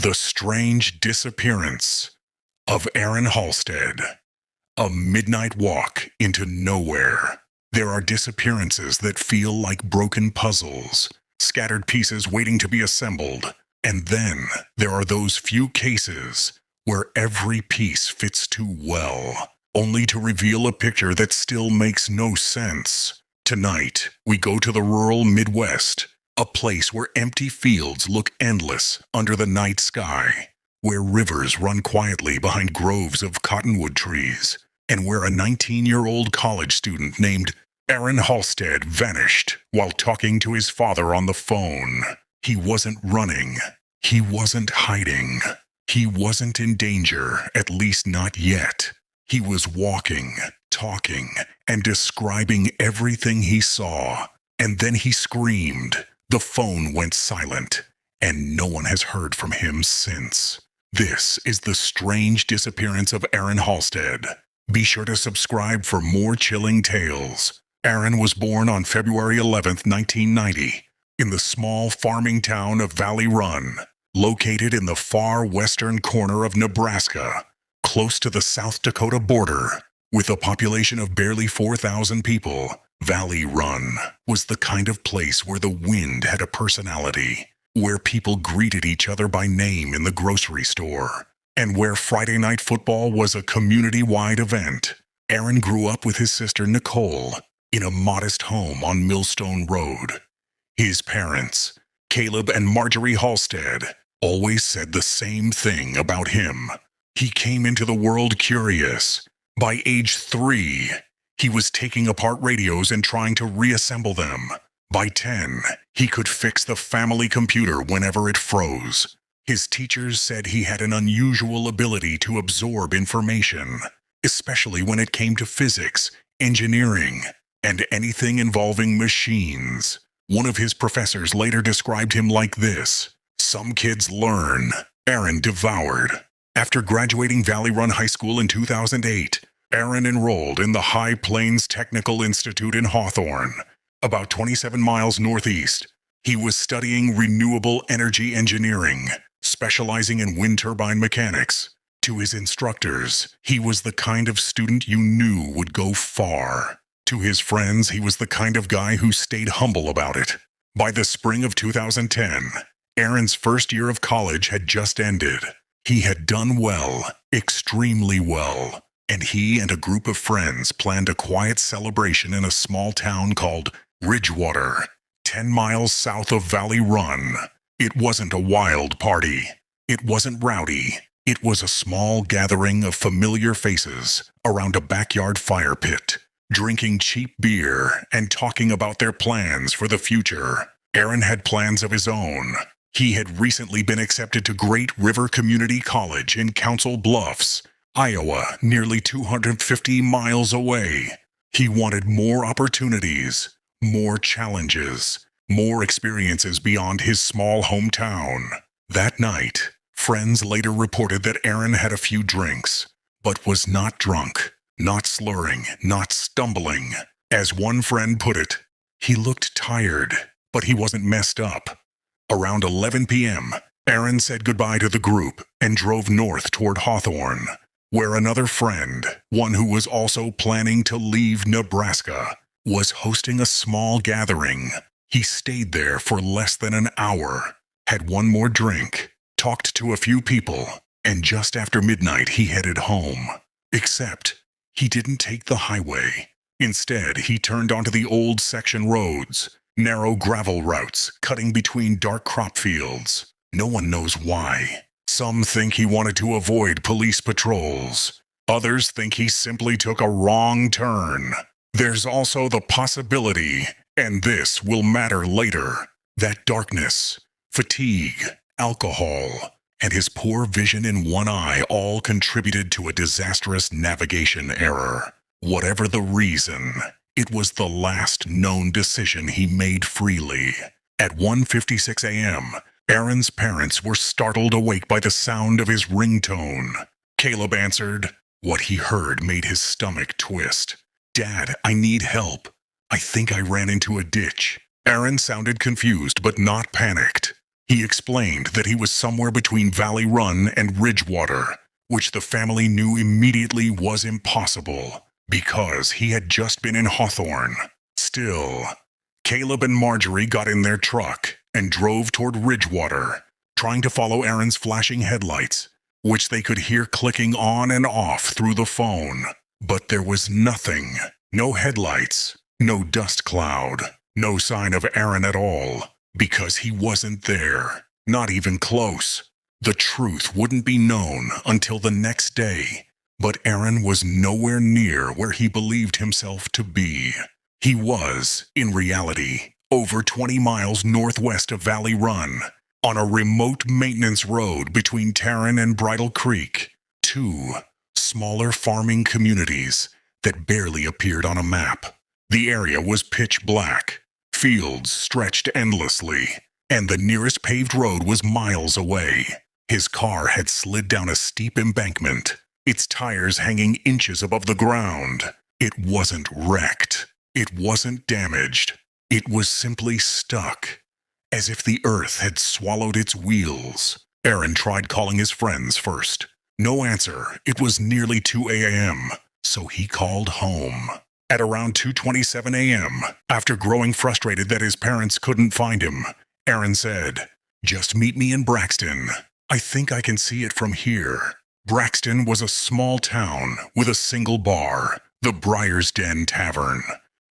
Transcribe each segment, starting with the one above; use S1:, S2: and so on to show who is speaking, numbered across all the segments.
S1: The Strange Disappearance of Aaron Halstead. A midnight walk into nowhere. There are disappearances that feel like broken puzzles, scattered pieces waiting to be assembled. And then there are those few cases where every piece fits too well, only to reveal a picture that still makes no sense. Tonight, we go to the rural Midwest, a place where empty fields look endless under the night sky, where rivers run quietly behind groves of cottonwood trees, and where a 19-year-old college student named Aaron Halstead vanished while talking to his father on the phone. He wasn't running. He wasn't hiding. He wasn't in danger, at least not yet. He was walking, talking, and describing everything he saw. And then he screamed. The phone went silent, and no one has heard from him since. This is the strange disappearance of Aaron Halstead. Be sure to subscribe for more chilling tales. Aaron was born on February 11, 1990, in the small farming town of Valley Run, located in the far western corner of Nebraska, close to the South Dakota border. With a population of barely 4,000 people, Valley Run was the kind of place where the wind had a personality, where people greeted each other by name in the grocery store, and where Friday night football was a community-wide event. Aaron grew up with his sister Nicole in a modest home on Millstone Road. His parents, Caleb and Marjorie Halstead, always said the same thing about him. He came into the world curious. By age 3, he was taking apart radios and trying to reassemble them. By 10, he could fix the family computer whenever it froze. His teachers said he had an unusual ability to absorb information, especially when it came to physics, engineering, and anything involving machines. One of his professors later described him like this: "Some kids learn." Aaron devoured. After graduating Valley Run High School in 2008, Aaron enrolled in the High Plains Technical Institute in Hawthorne, about 27 miles northeast. He was studying renewable energy engineering, specializing in wind turbine mechanics. To his instructors, he was the kind of student you knew would go far. To his friends, he was the kind of guy who stayed humble about it. By the spring of 2010, Aaron's first year of college had just ended. He had done well, extremely well, and he and a group of friends planned a quiet celebration in a small town called Ridgewater, 10 miles south of Valley Run. It wasn't a wild party. It wasn't rowdy. It was a small gathering of familiar faces around a backyard fire pit, drinking cheap beer and talking about their plans for the future. Aaron had plans of his own. He had recently been accepted to Great River Community College in Council Bluffs, Iowa, nearly 250 miles away. He wanted more opportunities, more challenges, more experiences beyond his small hometown. That night, friends later reported that Aaron had a few drinks, but was not drunk, not slurring, not stumbling. As one friend put it, he looked tired, but he wasn't messed up. Around 11 p.m., Aaron said goodbye to the group and drove north toward Hawthorne, where another friend, one who was also planning to leave Nebraska, was hosting a small gathering. He stayed there for less than an hour, had one more drink, talked to a few people, and just after midnight he headed home. Except, he didn't take the highway. Instead, he turned onto the old section roads, narrow gravel routes cutting between dark crop fields. No one knows why. Some think he wanted to avoid police patrols. Others think he simply took a wrong turn. There's also the possibility, and this will matter later, that darkness, fatigue, alcohol, and his poor vision in one eye all contributed to a disastrous navigation error. Whatever the reason, it was the last known decision he made freely. At 1:56 a.m., Aaron's parents were startled awake by the sound of his ringtone. Caleb answered. What he heard made his stomach twist. "Dad, I need help. I think I ran into a ditch." Aaron sounded confused but not panicked. He explained that he was somewhere between Valley Run and Ridgewater, which the family knew immediately was impossible, because he had just been in Hawthorne. Still, Caleb and Marjorie got in their truck and drove toward Ridgewater, trying to follow Aaron's flashing headlights, which they could hear clicking on and off through the phone. But there was nothing. No headlights, no dust cloud, no sign of Aaron at all, because he wasn't there, not even close. The truth wouldn't be known until the next day, but Aaron was nowhere near where he believed himself to be. He was, in reality, over 20 miles northwest of Valley Run, on a remote maintenance road between Tarrant and Bridle Creek, two smaller farming communities that barely appeared on a map. The area was pitch black. Fields stretched endlessly, and the nearest paved road was miles away. His car had slid down a steep embankment, its tires hanging inches above the ground. It wasn't wrecked. It wasn't damaged. It was simply stuck, as if the earth had swallowed its wheels. Aaron tried calling his friends first. No answer. It was nearly 2 a.m., so he called home. At around 2:27 a.m., after growing frustrated that his parents couldn't find him, Aaron said, "Just meet me in Braxton. I think I can see it from here." Braxton was a small town with a single bar, the Briar's Den Tavern.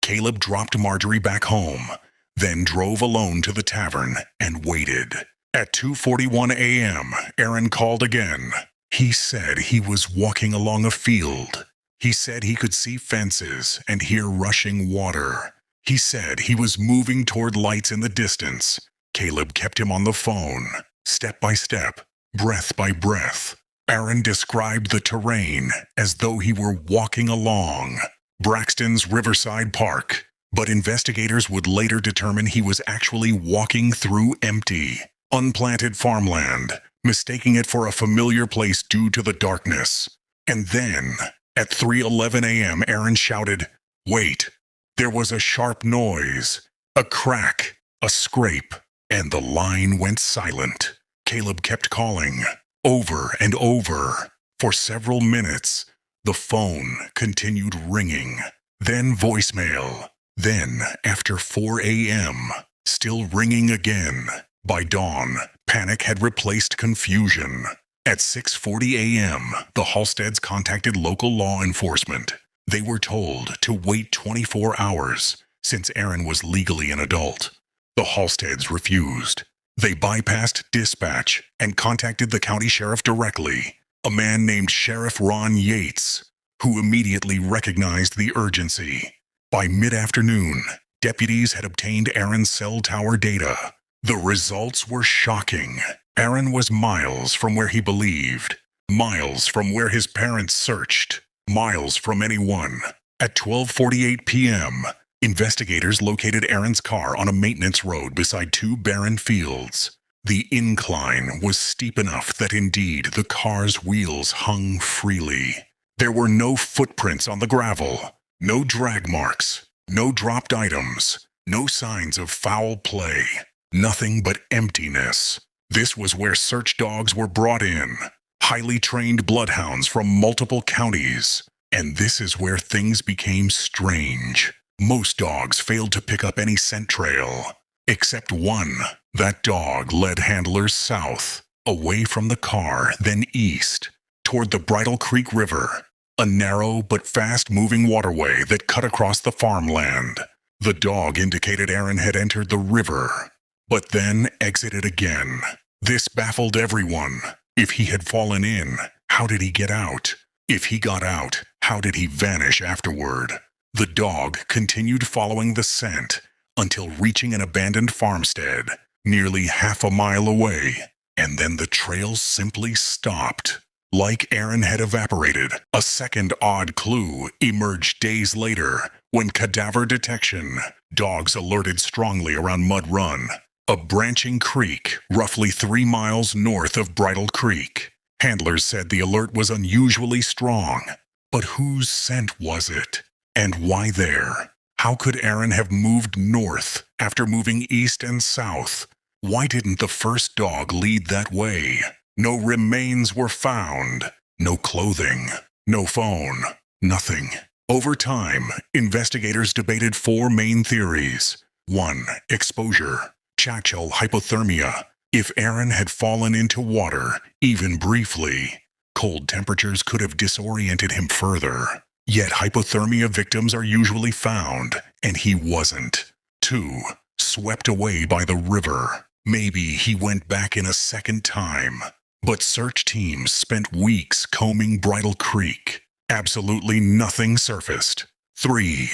S1: Caleb dropped Marjorie back home, then drove alone to the tavern and waited. At 2:41 a.m., Aaron called again. He said he was walking along a field. He said he could see fences and hear rushing water. He said he was moving toward lights in the distance. Caleb kept him on the phone, step by step, breath by breath. Aaron described the terrain as though he were walking along Braxton's Riverside Park, but investigators would later determine he was actually walking through empty, unplanted farmland, mistaking it for a familiar place due to the darkness. And then, at 3:11 a.m., Aaron shouted, "Wait!" There was a sharp noise, a crack, a scrape, and the line went silent. Caleb kept calling, over and over. For several minutes, the phone continued ringing, then voicemail. Then, after 4 a.m., still ringing again. By dawn, panic had replaced confusion. At 6:40 a.m., the Halsteads contacted local law enforcement. They were told to wait 24 hours, since Aaron was legally an adult. The Halsteads refused. They bypassed dispatch and contacted the county sheriff directly, a man named Sheriff Ron Yates, who immediately recognized the urgency. By mid-afternoon, deputies had obtained Aaron's cell tower data. The results were shocking. Aaron was miles from where he believed, miles from where his parents searched, miles from anyone. At 12:48 p.m., investigators located Aaron's car on a maintenance road beside two barren fields. The incline was steep enough that indeed the car's wheels hung freely. There were no footprints on the gravel, no drag marks, no dropped items, no signs of foul play, nothing but emptiness. This was where search dogs were brought in, highly trained bloodhounds from multiple counties. And this is where things became strange. Most dogs failed to pick up any scent trail, except one. That dog led handlers south, away from the car, then east, toward the Bridle Creek River, a narrow but fast-moving waterway that cut across the farmland. The dog indicated Aaron had entered the river, but then exited again. This baffled everyone. If he had fallen in, how did he get out? If he got out, how did he vanish afterward? The dog continued following the scent until reaching an abandoned farmstead, nearly half a mile away, and then the trail simply stopped. Like Aaron had evaporated, a second odd clue emerged days later when cadaver detection. Dogs alerted strongly around Mud Run, a branching creek roughly 3 miles north of Bridle Creek. Handlers said the alert was unusually strong, but whose scent was it? And why there? How could Aaron have moved north after moving east and south? Why didn't the first dog lead that way? No remains were found. No clothing. No phone. Nothing. Over time, investigators debated four main theories. 1. Exposure. Chachal hypothermia. If Aaron had fallen into water, even briefly, cold temperatures could have disoriented him further. Yet hypothermia victims are usually found, and he wasn't. 2. Swept away by the river. Maybe he went back in a second time. But search teams spent weeks combing Bridle Creek. Absolutely nothing surfaced. 3.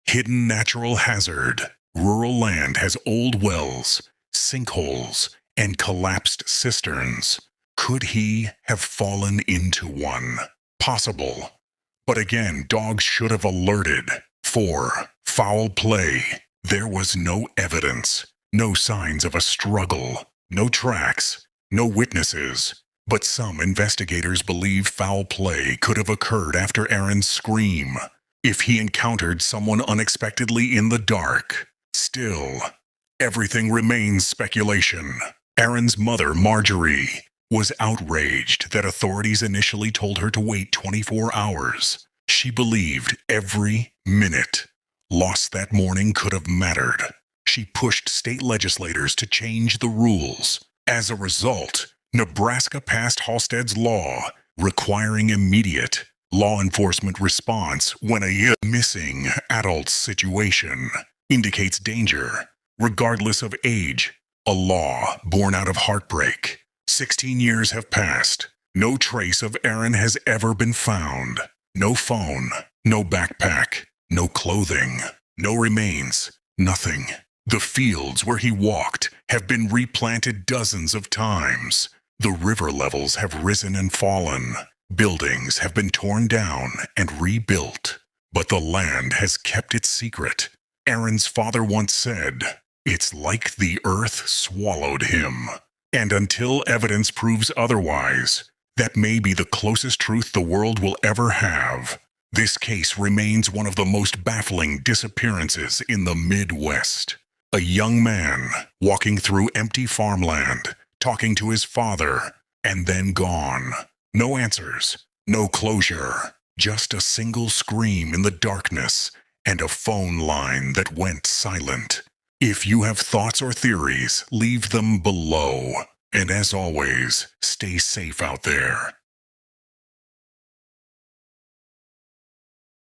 S1: Hidden natural hazard. Rural land has old wells, sinkholes, and collapsed cisterns. Could he have fallen into one? Possible. But again, dogs should have alerted. 4. Foul play. There was no evidence, no signs of a struggle, no tracks, no witnesses. But some investigators believe foul play could have occurred after Aaron's scream, if he encountered someone unexpectedly in the dark. Still, everything remains speculation. Aaron's mother, Marjorie, was outraged that authorities initially told her to wait 24 hours. She believed every minute lost that morning could have mattered. She pushed state legislators to change the rules. As a result, Nebraska passed Halstead's law requiring immediate law enforcement response when a missing adult situation indicates danger, regardless of age. A law born out of heartbreak. 16 years have passed. No trace of Aaron has ever been found. No phone, no backpack, no clothing, no remains, nothing. The fields where he walked have been replanted dozens of times. The river levels have risen and fallen. Buildings have been torn down and rebuilt. But the land has kept its secret. Aaron's father once said, "It's like the earth swallowed him." And until evidence proves otherwise, that may be the closest truth the world will ever have. This case remains one of the most baffling disappearances in the Midwest. A young man walking through empty farmland, talking to his father, and then gone. No answers, no closure, just a single scream in the darkness and a phone line that went silent. If you have thoughts or theories, leave them below. And as always, stay safe out there.